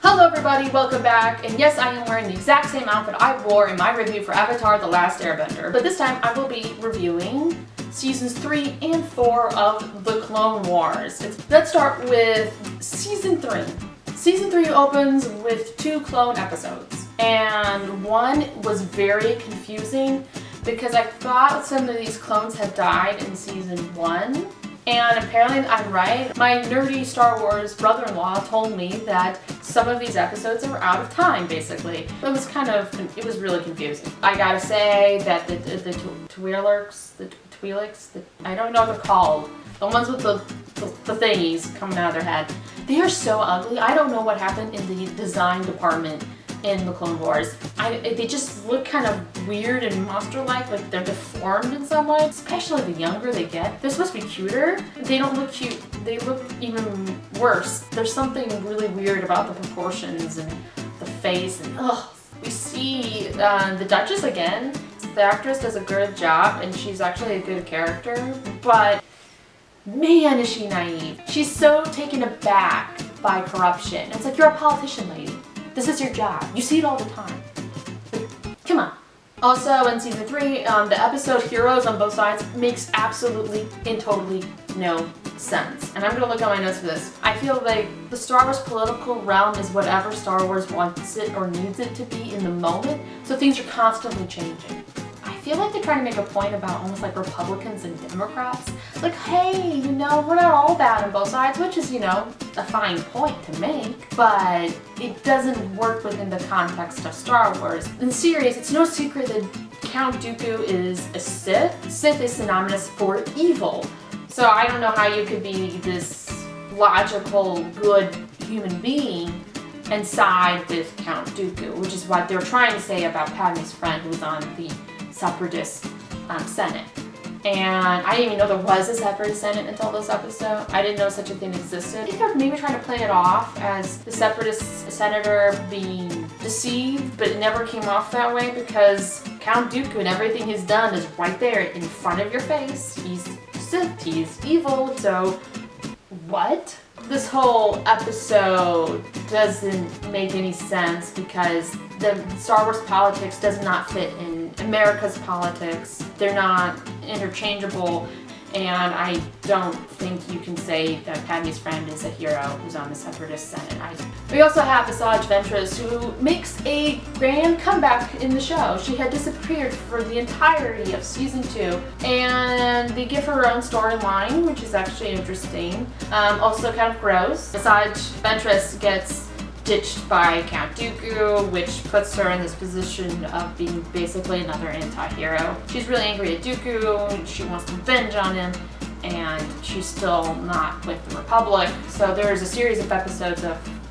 Hello everybody, welcome back, and yes, I am wearing the exact same outfit I wore in my review for Avatar: The Last Airbender. But this time I will be reviewing Seasons 3 and 4 of The Clone Wars. Let's start with Season 3. Season 3 opens with 2 clone episodes, and one was very confusing because I thought some of these clones had died in Season 1. And apparently I'm right. My nerdy Star Wars brother-in-law told me that some of these episodes are out of time, basically. It was really confusing. I gotta say that the Twi'leks, I don't know what they're called. The ones with the thingies coming out of their head. They are so ugly. I don't know what happened in the design department in the Clone Wars. They just look kind of weird and monster-like they're deformed in some way. Especially the younger they get. They're supposed to be cuter. They don't look cute. They look even worse. There's something really weird about the proportions and the face and ugh. We see the Duchess again. The actress does a good job and she's actually a good character, but man is she naive. She's so taken aback by corruption. It's like, you're a politician, lady. This is your job. You see it all the time. Come on. Also, in Season 3, the episode Heroes on Both Sides makes absolutely and totally no sense. And I'm going to look at my notes for this. I feel like the Star Wars political realm is whatever Star Wars wants it or needs it to be in the moment, so things are constantly changing. I feel like they're trying to make a point about almost like Republicans and Democrats. Like, hey, we're not all bad on both sides, which is, a fine point to make, but it doesn't work within the context of Star Wars. In the series, it's no secret that Count Dooku is a Sith. Sith is synonymous for evil. So I don't know how you could be this logical, good human being and side with Count Dooku, which is what they were trying to say about Padme's friend who was on the Separatist Senate. And I didn't even know there was a Separatist Senate until this episode. I didn't know such a thing existed. I think they're maybe trying to play it off as the Separatist senator being deceived, but it never came off that way because Count Dooku and everything he's done is right there in front of your face. He's Sith, he's evil, so what? This whole episode doesn't make any sense because the Star Wars politics does not fit in America's politics. They're not interchangeable, and I don't think you can say that Padme's friend is a hero who's on the Separatist Senate. We also have Asajj Ventress, who makes a grand comeback in the show. She had disappeared for the entirety of Season 2, and they give her own storyline, which is actually interesting. Also kind of gross. Asajj Ventress gets ditched by Count Dooku, which puts her in this position of being basically another anti-hero. She's really angry at Dooku, she wants revenge on him, and she's still not with the Republic. So there's a series of episodes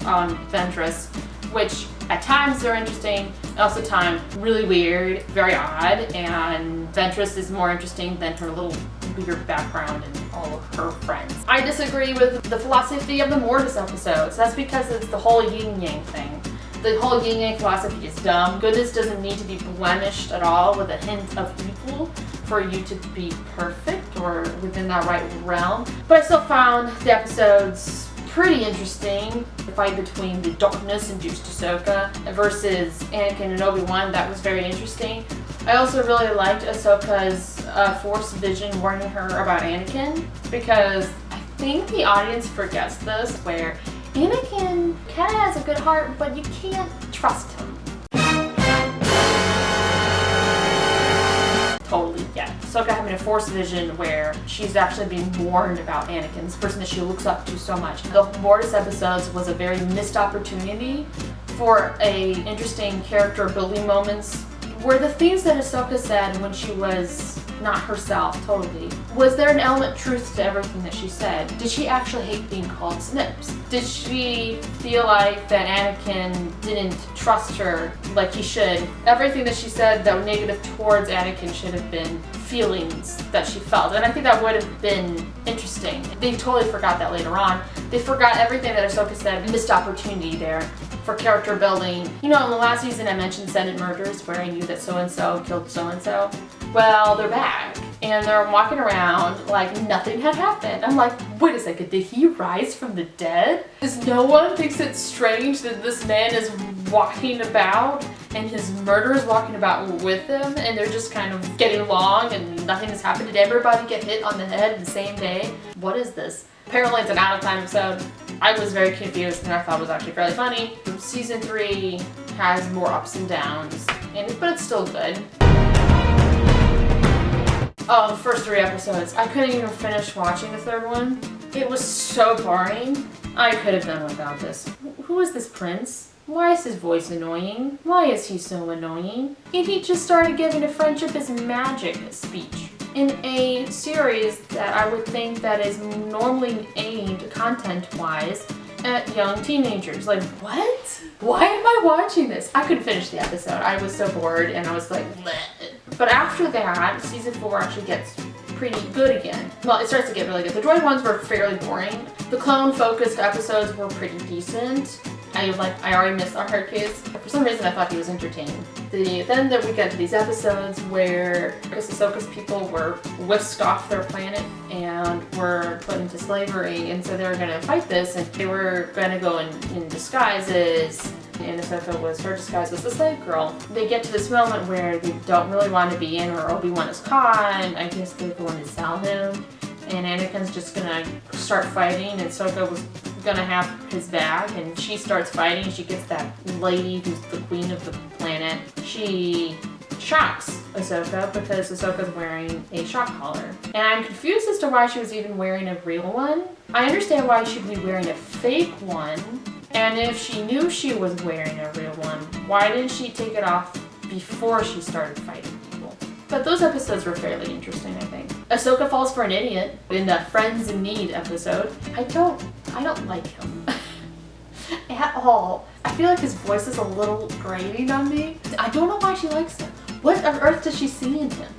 on Ventress, which at times they're interesting, also at times really weird, very odd, and Ventress is more interesting than her little weird background and all of her friends. I disagree with the philosophy of the Mortis episodes. That's because it's the whole yin-yang thing. The whole yin-yang philosophy is dumb. Goodness doesn't need to be blemished at all with a hint of evil for you to be perfect or within that right realm. But I still found the episodes pretty interesting. The fight between the darkness-induced Ahsoka versus Anakin and Obi-Wan, that was very interesting. I also really liked Ahsoka's Force vision warning her about Anakin, because I think the audience forgets this, where Anakin kind of has a good heart, but you can't trust him. Totally, yeah. Ahsoka having a Force vision where she's actually being warned about Anakin, this person that she looks up to so much. The Mortis episodes was a very missed opportunity for interesting character building moments, where the things that Ahsoka said when she was not herself, totally. Was there an element of truth to everything that she said? Did she actually hate being called Snips? Did she feel like that Anakin didn't trust her like he should? Everything that she said that was negative towards Anakin should have been feelings that she felt, and I think that would have been interesting. They totally forgot that later on. They forgot everything that Ahsoka said, missed opportunity there for character building. In the last season I mentioned Senate murders where I knew that so-and-so killed so-and-so. Well, they're back. and they're walking around like nothing had happened. I'm like, wait a second, did he rise from the dead? Is no one thinks it's strange that this man is walking about and his murderer's walking about with him, and they're just kind of getting along and nothing has happened? Did everybody get hit on the head the same day? What is this? Apparently it's an out of time episode. I was very confused and I thought it was actually fairly funny. Season 3 has more ups and downs, but it's still good. Oh, the first 3 episodes. I couldn't even finish watching the third one. It was so boring. I could have done without this. Who is this prince? Why is his voice annoying? Why is he so annoying? And he just started giving a friendship is magic speech in a series that I would think that is normally aimed content-wise at young teenagers. Like, what? Why am I watching this? I couldn't finish the episode. I was so bored and I was like, bleh. But after that, season 4 actually gets pretty good again. Well, it starts to get really good. The droid ones were fairly boring. The clone-focused episodes were pretty decent. I already missed our Arceus. For some reason, I thought he was entertaining. Then we get to these episodes where Ahsoka's people were whisked off their planet and were put into slavery, and so they were going to fight this, and they were going to go in disguises. And Ahsoka her disguise was the slave girl. They get to this moment where they don't really want to be in, where Obi-Wan is caught. I guess they want to sell him, and Anakin's just gonna start fighting, and Ahsoka was gonna have his back, and she starts fighting. She gets that lady who's the queen of the planet. She shocks Ahsoka because Ahsoka's wearing a shock collar. And I'm confused as to why she was even wearing a real one. I understand why she'd be wearing a fake one. And if she knew she was wearing a real one, why didn't she take it off before she started fighting people? But those episodes were fairly interesting, I think. Ahsoka falls for an idiot in the Friends in Need episode. I don't like him at all. I feel like his voice is a little grating on me. I don't know why she likes him. What on earth does she see in him?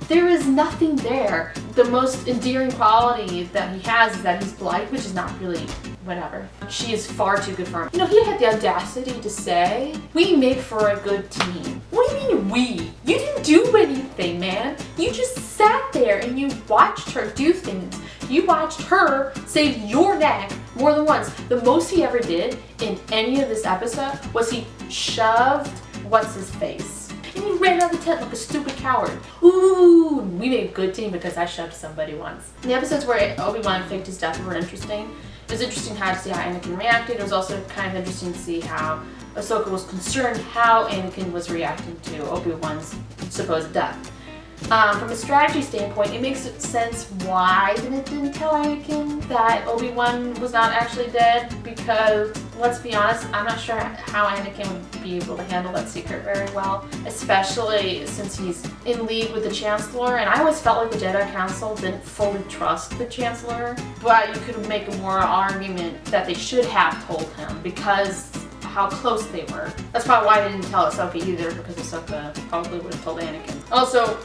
There is nothing there. The most endearing quality that he has is that he's polite, which is not really whatever. She is far too good for him. You know, he had the audacity to say, "We make for a good team." What do you mean we? You didn't do anything, man. You just sat there and you watched her do things. You watched her save your neck more than once. The most he ever did in any of this episode was he shoved what's-his-face. And he ran out of the tent like a stupid coward. Ooh, we made a good team because I shoved somebody once. The episodes where Obi-Wan faked his death were interesting. It was interesting to see how Anakin reacted. It was also kind of interesting to see how Ahsoka was concerned how Anakin was reacting to Obi-Wan's supposed death. From a strategy standpoint, it makes sense why it didn't tell Anakin that Obi-Wan was not actually dead, because, let's be honest, I'm not sure how Anakin would be able to handle that secret very well, especially since he's in league with the Chancellor, and I always felt like the Jedi Council didn't fully trust the Chancellor, but you could make a more argument that they should have told him because how close they were. That's probably why they didn't tell Ahsoka either, because Ahsoka probably would have told Anakin. Also,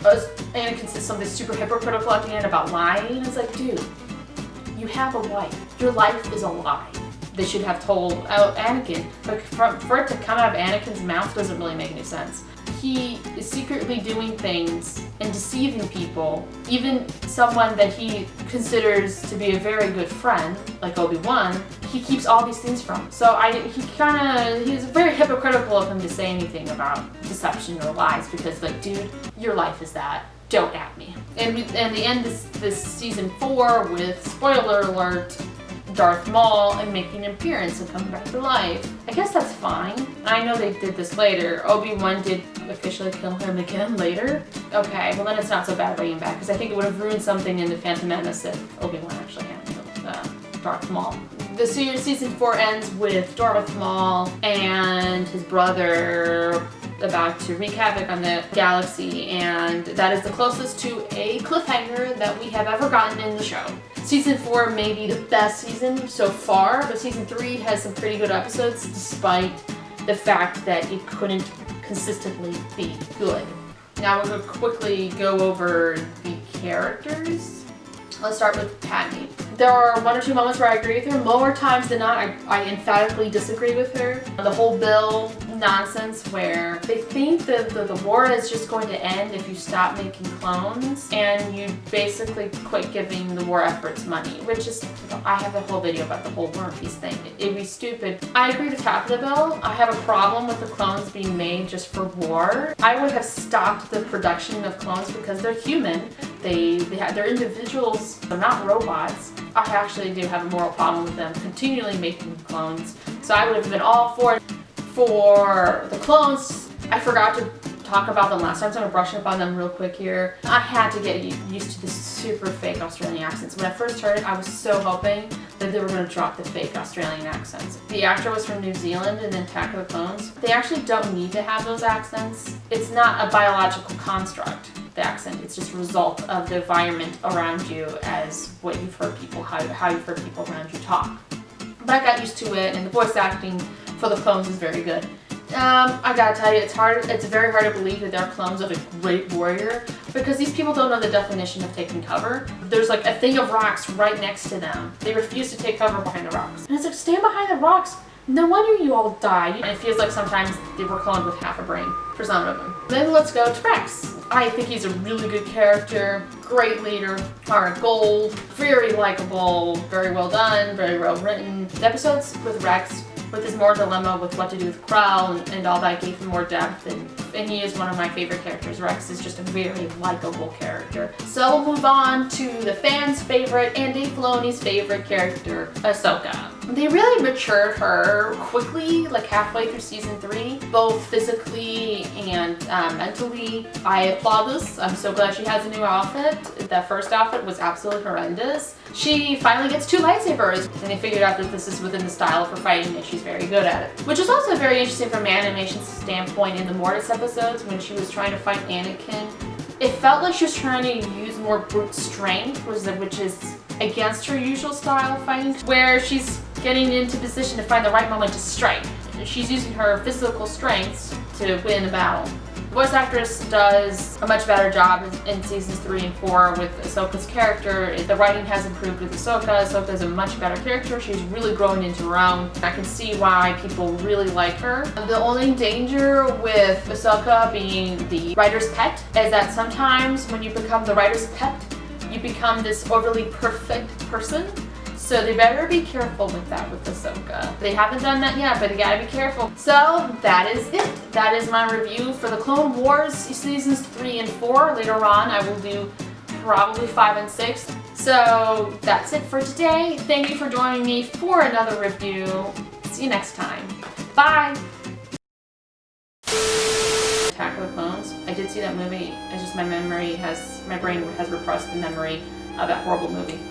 Anakin says something super hypocritical at the end about lying. It's like, dude, you have a wife. Your life is a lie. They should have told Anakin, but for it to come out of Anakin's mouth doesn't really make any sense. He is secretly doing things and deceiving people, even someone that he considers to be a very good friend, like Obi-Wan, he keeps all these things from. So he's very hypocritical of him to say anything about deception or lies, because like, dude, your life is that. Don't at me. And they end this season 4 with, spoiler alert, Darth Maul and making an appearance and coming back to life. I guess that's fine. I know they did this later. Obi-Wan did officially kill him again later. Okay, well then it's not so bad bringing him back, because I think it would have ruined something in the Phantom Menace if Obi-Wan actually had killed Darth Maul. The season 4 ends with Darth Maul and his brother about to wreak havoc on the galaxy, and that is the closest to a cliffhanger that we have ever gotten in the show. Season 4 may be the best season so far, but season 3 has some pretty good episodes despite the fact that it couldn't consistently be good. Now we're going to quickly go over the characters. Let's start with Padme. There are 1 or 2 moments where I agree with her. More times than not, I emphatically disagree with her. The whole Bill nonsense where they think that the war is just going to end if you stop making clones and you basically quit giving the war efforts money, which is, I have a whole video about the whole War and Peace thing. It'd be stupid. I agree with half of the bill. I have a problem with the clones being made just for war. I would have stopped the production of clones because they're human. They're individuals. They're not robots. I actually do have a moral problem with them continually making clones. So I would have been all for it. For the clones, I forgot to talk about them last time, so I'm gonna brush up on them real quick here. I had to get used to the super fake Australian accents. When I first heard it, I was so hoping that they were gonna drop the fake Australian accents. The actor was from New Zealand in Attack of the Clones. They actually don't need to have those accents. It's not a biological construct, the accent. It's just a result of the environment around you as what you've heard people, how you've heard people around you talk. But I got used to it, and the voice acting for the clones is very good. I gotta tell you, it's very hard to believe that they're clones of a great warrior because these people don't know the definition of taking cover. There's like a thing of rocks right next to them. They refuse to take cover behind the rocks. And it's like, stand behind the rocks. No wonder you all die. And it feels like sometimes they were cloned with half a brain for some of them. Then let's go to Rex. I think he's a really good character, great leader, heart of gold, very likable, very well done, very well written. The episodes with Rex, with his moral dilemma with what to do with Krell and all that, gave him more depth, and he is one of my favorite characters. Rex is just a very likable character. So we'll move on to the fans' favorite and Dave Filoni's favorite character, Ahsoka. They really matured her quickly, like halfway through season 3, both physically and mentally. I applaud this. I'm so glad she has a new outfit. That first outfit was absolutely horrendous. She finally gets 2 lightsabers, and they figured out that this is within the style of her fighting and she's very good at it. Which is also very interesting from an animation standpoint in the Mortis episodes when she was trying to fight Anakin. It felt like she was trying to use more brute strength, which is against her usual style of fighting, where she's getting into position to find the right moment to strike. She's using her physical strengths to win a battle. The voice actress does a much better job in seasons 3 and 4 with Ahsoka's character. The writing has improved with Ahsoka. Ahsoka is a much better character. She's really growing into her own. I can see why people really like her. The only danger with Ahsoka being the writer's pet is that sometimes when you become the writer's pet, you become this overly perfect person. So they better be careful with that with Ahsoka. They haven't done that yet, but they gotta be careful. So that is it. That is my review for the Clone Wars seasons 3 and 4. Later on, I will do probably 5 and 6. So that's it for today. Thank you for joining me for another review. See you next time. Bye. Attack of the Clones. I did see that movie. It's just my brain has repressed the memory of that horrible movie.